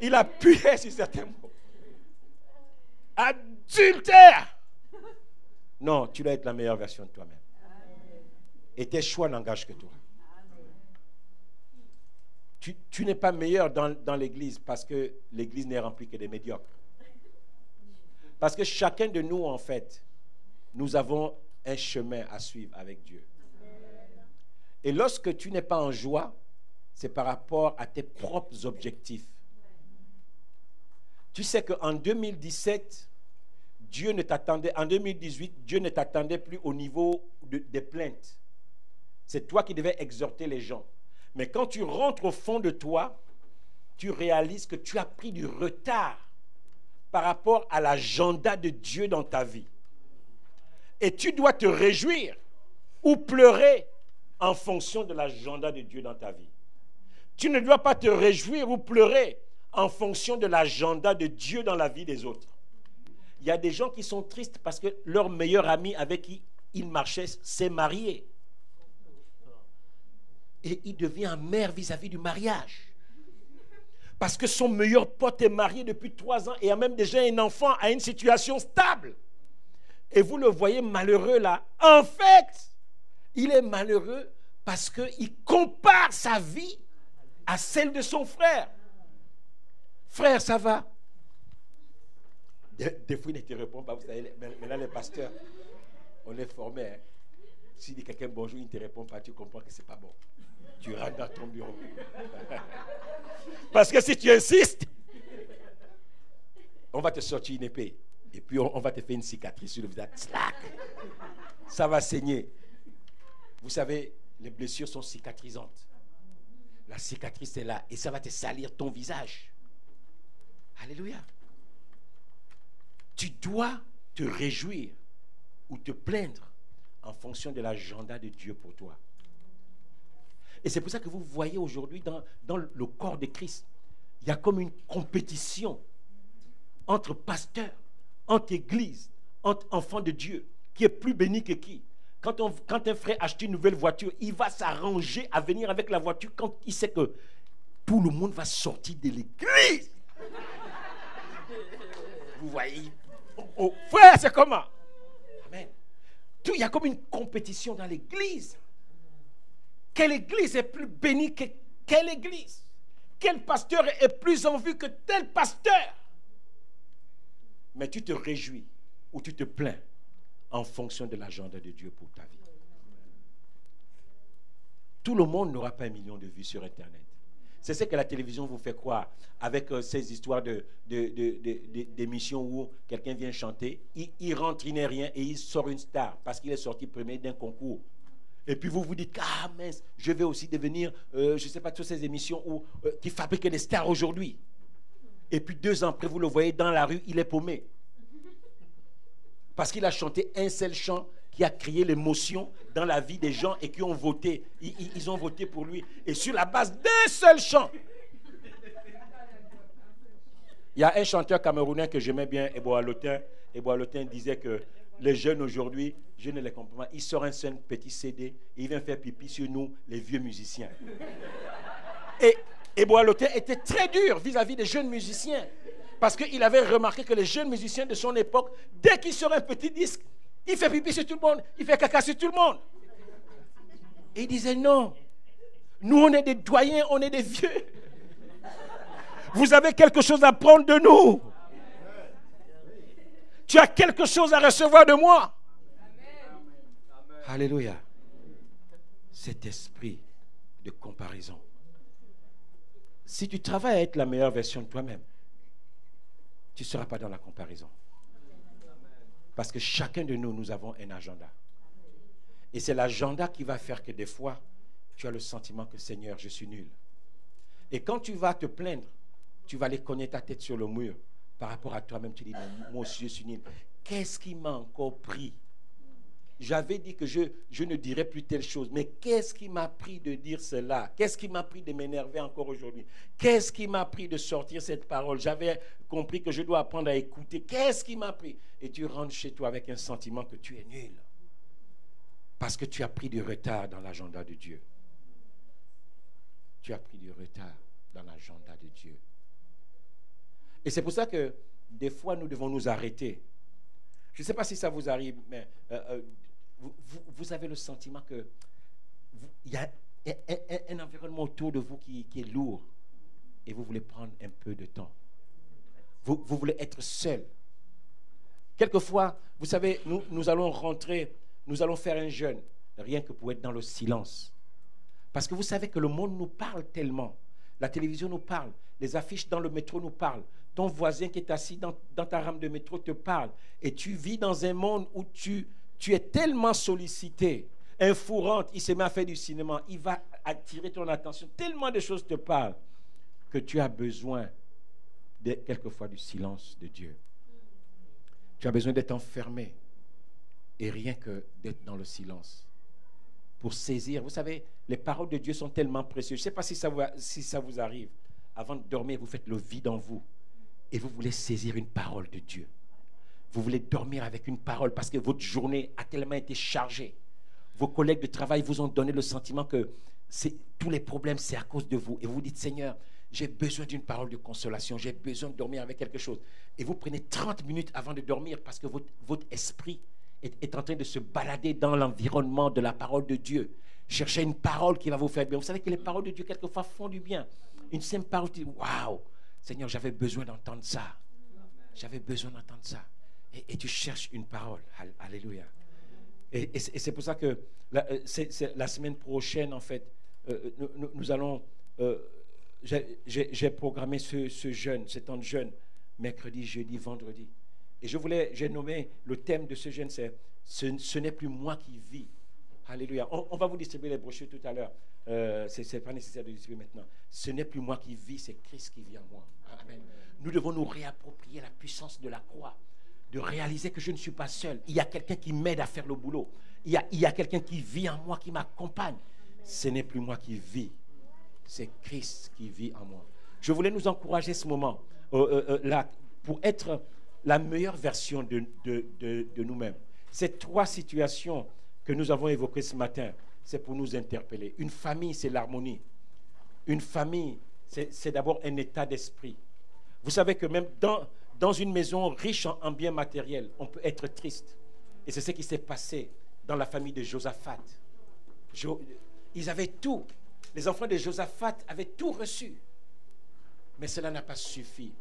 il appuyait sur certains mots. Adultère. Non, tu dois être la meilleure version de toi-même. Et tes choix n'engagent que toi. Tu n'es pas meilleur dans l'église parce que l'église n'est remplie que des médiocres. Parce que chacun de nous, en fait, nous avons un chemin à suivre avec Dieu. Et lorsque tu n'es pas en joie, c'est par rapport à tes propres objectifs. Tu sais qu'en 2017, en 2018, Dieu ne t'attendait plus au niveau des plaintes. C'est toi qui devais exhorter les gens. Mais quand tu rentres au fond de toi, tu réalises que tu as pris du retard par rapport à l'agenda de Dieu dans ta vie. Et tu dois te réjouir ou pleurer en fonction de l'agenda de Dieu dans ta vie. Tu ne dois pas te réjouir ou pleurer en fonction de l'agenda de Dieu dans la vie des autres. Il y a des gens qui sont tristes parce que leur meilleur ami avec qui ils marchaient s'est marié. Et il devient amer vis-à-vis du mariage. Parce que son meilleur pote est marié depuis 3 ans et a même déjà un enfant, a une situation stable. Et vous le voyez malheureux là. En fait, il est malheureux parce qu'il compare sa vie à celle de son frère. Frère, ça va? Des fois, il ne te répond pas. Vous savez, mais là, les pasteurs, on est formés. Hein. Si dit quelqu'un bonjour, il ne te répond pas, tu comprends que ce n'est pas bon. Tu rentres dans ton bureau. Parce que si tu insistes, on va te sortir une épée. Et puis on va te faire une cicatrice sur le visage. Slack. Ça va saigner. Vous savez, les blessures sont cicatrisantes. La cicatrice est là et ça va te salir ton visage. Alléluia. Tu dois te réjouir ou te plaindre en fonction de l'agenda de Dieu pour toi. Et c'est pour ça que vous voyez aujourd'hui dans le corps de Christ, il y a comme une compétition entre pasteurs, entre églises, entre enfants de Dieu, qui est plus béni que qui. Quand un frère achète une nouvelle voiture, il va s'arranger à venir avec la voiture quand il sait que tout le monde va sortir de l'église. Vous voyez, frère, c'est comment? Amen. Il y a comme une compétition dans l'église. Quelle église est plus bénie que quelle église? Quel pasteur est plus en vue que tel pasteur? Mais tu te réjouis ou tu te plains en fonction de l'agenda de Dieu pour ta vie. Tout le monde n'aura pas 1 million de vues sur Internet. C'est ce que la télévision vous fait croire avec ces histoires d'émissions où quelqu'un vient chanter, il rentre, il n'est rien et il sort une star parce qu'il est sorti premier d'un concours. Et puis vous vous dites, ah mince, je vais aussi devenir, je ne sais pas, toutes ces émissions qui fabriquent des stars aujourd'hui. Et puis 2 ans après, vous le voyez dans la rue, il est paumé. Parce qu'il a chanté un seul chant qui a créé l'émotion dans la vie des gens et qui ont voté. Ils ont voté pour lui. Et sur la base d'un seul chant. Il y a un chanteur camerounais que j'aimais bien, Ebo Alotin. Ebo Alotin disait que les jeunes aujourd'hui, je ne les comprends pas. Il sort un seul petit CD et il vient faire pipi sur nous, les vieux musiciens. Et Ebo Alotin était très dur vis-à-vis des jeunes musiciens. Parce qu'il avait remarqué que les jeunes musiciens de son époque, dès qu'il sort un petit disque, il fait pipi sur tout le monde, il fait caca sur tout le monde. Et il disait non, nous on est des doyens, on est des vieux. Vous avez quelque chose à prendre de nous. Tu as quelque chose à recevoir de moi. Alléluia. Cet esprit de comparaison. Si tu travailles à être la meilleure version de toi-même, tu ne seras pas dans la comparaison. Parce que chacun de nous, nous avons un agenda. Et c'est l'agenda qui va faire que des fois, tu as le sentiment que Seigneur, je suis nul. Et quand tu vas te plaindre, tu vas aller cogner ta tête sur le mur. Par rapport à toi-même, tu dis, moi aussi, je suis nul. Qu'est-ce qui m'a encore pris? J'avais dit que je ne dirais plus telle chose. Mais qu'est-ce qui m'a pris de dire cela? Qu'est-ce qui m'a pris de m'énerver encore aujourd'hui? Qu'est-ce qui m'a pris de sortir cette parole? J'avais compris que je dois apprendre à écouter. Qu'est-ce qui m'a pris? Et tu rentres chez toi avec un sentiment que tu es nul. Parce que tu as pris du retard dans l'agenda de Dieu. Tu as pris du retard dans l'agenda de Dieu. Et c'est pour ça que des fois, nous devons nous arrêter. Je ne sais pas si ça vous arrive, mais vous avez le sentiment que il y a un environnement autour de vous qui est lourd et vous voulez prendre un peu de temps. Vous voulez être seul. Quelquefois, vous savez, nous allons rentrer, nous allons faire un jeûne, rien que pour être dans le silence. Parce que vous savez que le monde nous parle tellement. La télévision nous parle, les affiches dans le métro nous parlent. Ton voisin qui est assis dans ta rame de métro te parle. Et tu vis dans un monde où tu es tellement sollicité. un fou rentre, il se met à faire du cinéma, il va attirer ton attention. Tellement de choses te parlent que tu as besoin quelquefois du silence de Dieu. Tu as besoin d'être enfermé et rien que d'être dans le silence pour saisir. Vous savez, les paroles de Dieu sont tellement précieuses. Je ne sais pas si ça vous arrive. Avant de dormir, vous faites le vide en vous et vous voulez saisir une parole de Dieu. Vous voulez dormir avec une parole parce que votre journée a tellement été chargée. Vos collègues de travail vous ont donné le sentiment que tous les problèmes, c'est à cause de vous. Et vous vous dites, Seigneur, j'ai besoin d'une parole de consolation. J'ai besoin de dormir avec quelque chose. Et vous prenez 30 minutes avant de dormir parce que votre esprit est en train de se balader dans l'environnement de la parole de Dieu. Cherchez une parole qui va vous faire bien. Vous savez que les paroles de Dieu, quelquefois, font du bien. Une simple parole, tu dis, waouh, Seigneur, j'avais besoin d'entendre ça. J'avais besoin d'entendre ça. Et tu cherches une parole. Alléluia. Et c'est pour ça que la semaine prochaine, en fait, nous allons... j'ai programmé ce jeûne, ce temps de jeûne, mercredi, jeudi, vendredi. Et j'ai nommé le thème de ce jeûne, c'est « Ce n'est plus moi qui vis ». Alléluia. On va vous distribuer les brochures tout à l'heure. Ce n'est pas nécessaire de distribuer maintenant. Ce n'est plus moi qui vis, c'est Christ qui vit en moi. Amen. Nous devons nous réapproprier la puissance de la croix, de réaliser que je ne suis pas seul. Il y a quelqu'un qui m'aide à faire le boulot. Il y a quelqu'un qui vit en moi, qui m'accompagne. Ce n'est plus moi qui vis, c'est Christ qui vit en moi. Je voulais nous encourager ce moment là pour être la meilleure version de nous-mêmes. Ces 3 situations que nous avons évoquées ce matin, c'est pour nous interpeller. Une famille, c'est l'harmonie. Une famille, c'est d'abord un état d'esprit. Vous savez que même dans une maison riche en biens matériels, on peut être triste. Et c'est ce qui s'est passé dans la famille de Josaphat. Ils avaient tout. Les enfants de Josaphat avaient tout reçu. Mais cela n'a pas suffi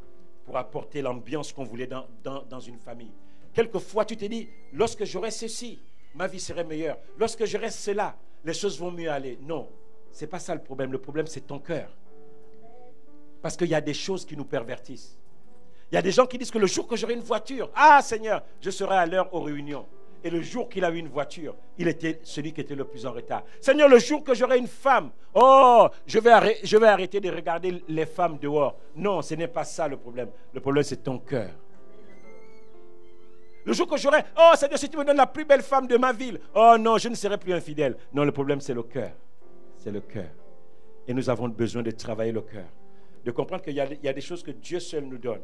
pour apporter l'ambiance qu'on voulait dans une famille. Quelquefois, tu te dis, lorsque j'aurai ceci, ma vie serait meilleure. Lorsque j'aurai cela, les choses vont mieux aller. Non, ce n'est pas ça le problème. Le problème, c'est ton cœur. Parce qu'il y a des choses qui nous pervertissent. Il y a des gens qui disent que le jour que j'aurai une voiture, ah Seigneur, je serai à l'heure aux réunions. Et le jour qu'il a eu une voiture, il était celui qui était le plus en retard. Seigneur, le jour que j'aurai une femme, oh, je vais arrêter de regarder les femmes dehors. Non, ce n'est pas ça le problème. Le problème, c'est ton cœur. Le jour que j'aurai, oh Seigneur, si tu me donnes la plus belle femme de ma ville, oh non, je ne serai plus infidèle. Non, le problème, c'est le cœur. C'est le cœur. Et nous avons besoin de travailler le cœur. De comprendre qu'il y a des choses que Dieu seul nous donne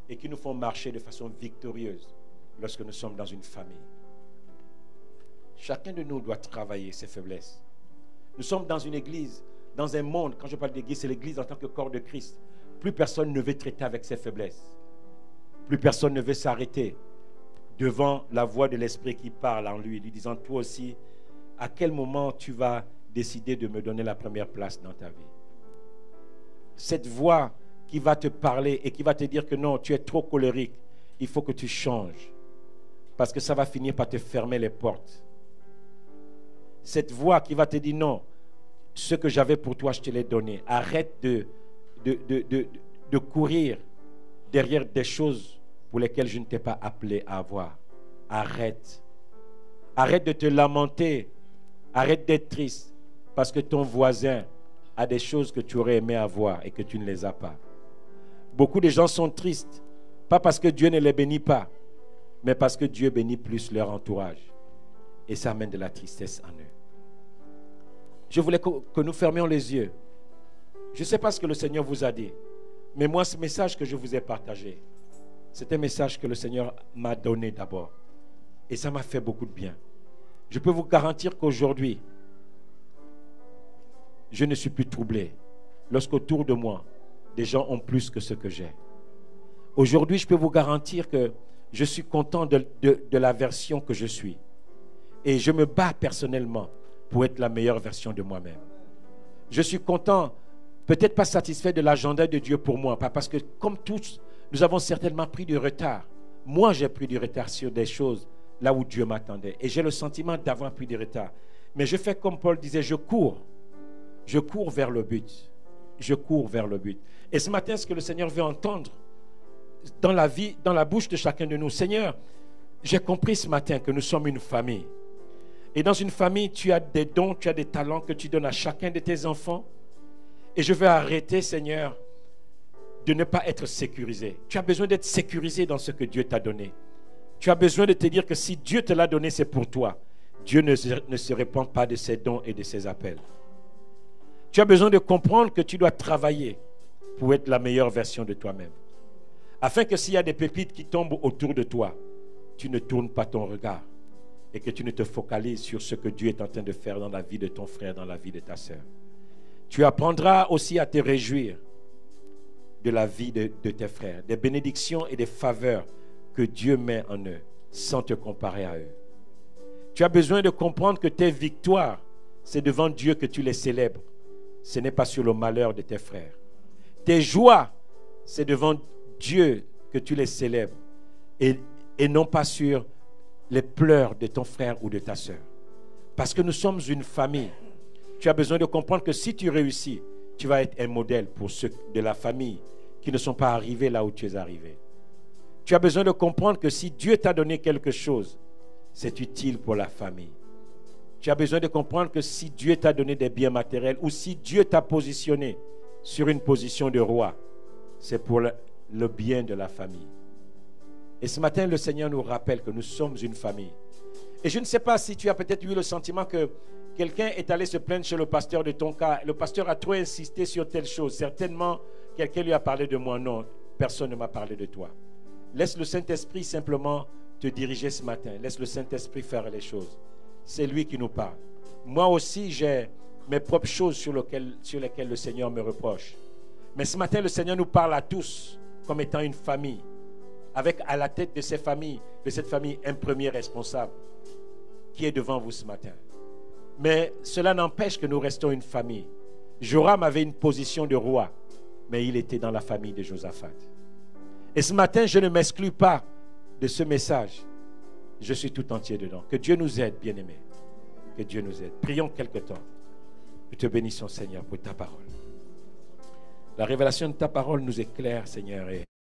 et qui nous font marcher de façon victorieuse lorsque nous sommes dans une famille. Chacun de nous doit travailler ses faiblesses. Nous sommes dans une église, dans un monde, quand je parle d'église, c'est l'église en tant que corps de Christ. Plus personne ne veut traiter avec ses faiblesses. Plus personne ne veut s'arrêter devant la voix de l'Esprit qui parle en lui disant, toi aussi, à quel moment tu vas décider de me donner la première place dans ta vie? Cette voix qui va te parler et qui va te dire que non, tu es trop colérique, il faut que tu changes. Parce que ça va finir par te fermer les portes. Cette voix qui va te dire non, ce que j'avais pour toi, je te l'ai donné. Arrête de courir derrière des choses pour lesquelles je ne t'ai pas appelé à avoir. Arrête. Arrête de te lamenter. Arrête d'être triste parce que ton voisin a des choses que tu aurais aimé avoir et que tu ne les as pas. Beaucoup de gens sont tristes, pas parce que Dieu ne les bénit pas, mais parce que Dieu bénit plus leur entourage. Et ça amène de la tristesse en eux. Je voulais que nous fermions les yeux. Je ne sais pas ce que le Seigneur vous a dit, mais moi, ce message que je vous ai partagé, c'est un message que le Seigneur m'a donné d'abord. Et ça m'a fait beaucoup de bien. Je peux vous garantir qu'aujourd'hui, je ne suis plus troublé lorsqu'autour de moi, des gens ont plus que ce que j'ai. Aujourd'hui, je peux vous garantir que je suis content de la version que je suis. Et je me bats personnellement pour être la meilleure version de moi-même. Je suis content, peut-être pas satisfait de l'agenda de Dieu pour moi, parce que comme tous, nous avons certainement pris du retard. Moi, j'ai pris du retard sur des choses là où Dieu m'attendait. Et j'ai le sentiment d'avoir pris du retard. Mais je fais comme Paul disait, je cours. Je cours vers le but. Je cours vers le but. Et ce matin, ce que le Seigneur veut entendre dans la vie, dans la bouche de chacun de nous, Seigneur, j'ai compris ce matin que nous sommes une famille. Et dans une famille, tu as des dons, tu as des talents que tu donnes à chacun de tes enfants. Et je veux arrêter, Seigneur, de ne pas être sécurisé. Tu as besoin d'être sécurisé dans ce que Dieu t'a donné. Tu as besoin de te dire que si Dieu te l'a donné, c'est pour toi. Dieu ne se répand pas de ses dons et de ses appels. Tu as besoin de comprendre que tu dois travailler pour être la meilleure version de toi-même. Afin que s'il y a des pépites qui tombent autour de toi, tu ne tournes pas ton regard et que tu ne te focalises sur ce que Dieu est en train de faire dans la vie de ton frère, dans la vie de ta sœur. Tu apprendras aussi à te réjouir de la vie de tes frères, des bénédictions et des faveurs que Dieu met en eux, sans te comparer à eux. Tu as besoin de comprendre que tes victoires, c'est devant Dieu que tu les célèbres. Ce n'est pas sur le malheur de tes frères. Tes joies, c'est devant Dieu que tu les célèbres et non pas sur les pleurs de ton frère ou de ta sœur. Parce que nous sommes une famille. Tu as besoin de comprendre que si tu réussis, tu vas être un modèle pour ceux de la famille qui ne sont pas arrivés là où tu es arrivé. Tu as besoin de comprendre que si Dieu t'a donné quelque chose, c'est utile pour la famille. Tu as besoin de comprendre que si Dieu t'a donné des biens matériels ou si Dieu t'a positionné sur une position de roi, c'est pour le bien de la famille. Et ce matin, le Seigneur nous rappelle que nous sommes une famille. Et je ne sais pas si tu as peut-être eu le sentiment que quelqu'un est allé se plaindre chez le pasteur de ton cas. Le pasteur a trop insisté sur telle chose. Certainement, quelqu'un lui a parlé de moi. Non, personne ne m'a parlé de toi. Laisse le Saint-Esprit simplement te diriger ce matin. Laisse le Saint-Esprit faire les choses. C'est lui qui nous parle. Moi aussi, j'ai mes propres choses sur lesquelles le Seigneur me reproche. Mais ce matin, le Seigneur nous parle à tous comme étant une famille. Avec à la tête de cette famille, un premier responsable qui est devant vous ce matin. Mais cela n'empêche que nous restons une famille. Joram avait une position de roi, mais il était dans la famille de Josaphat. Et ce matin, je ne m'exclus pas de ce message. Je suis tout entier dedans. Que Dieu nous aide, bien-aimés. Que Dieu nous aide. Prions quelque temps. Nous te bénissons, Seigneur, pour ta parole. La révélation de ta parole nous éclaire, Seigneur, et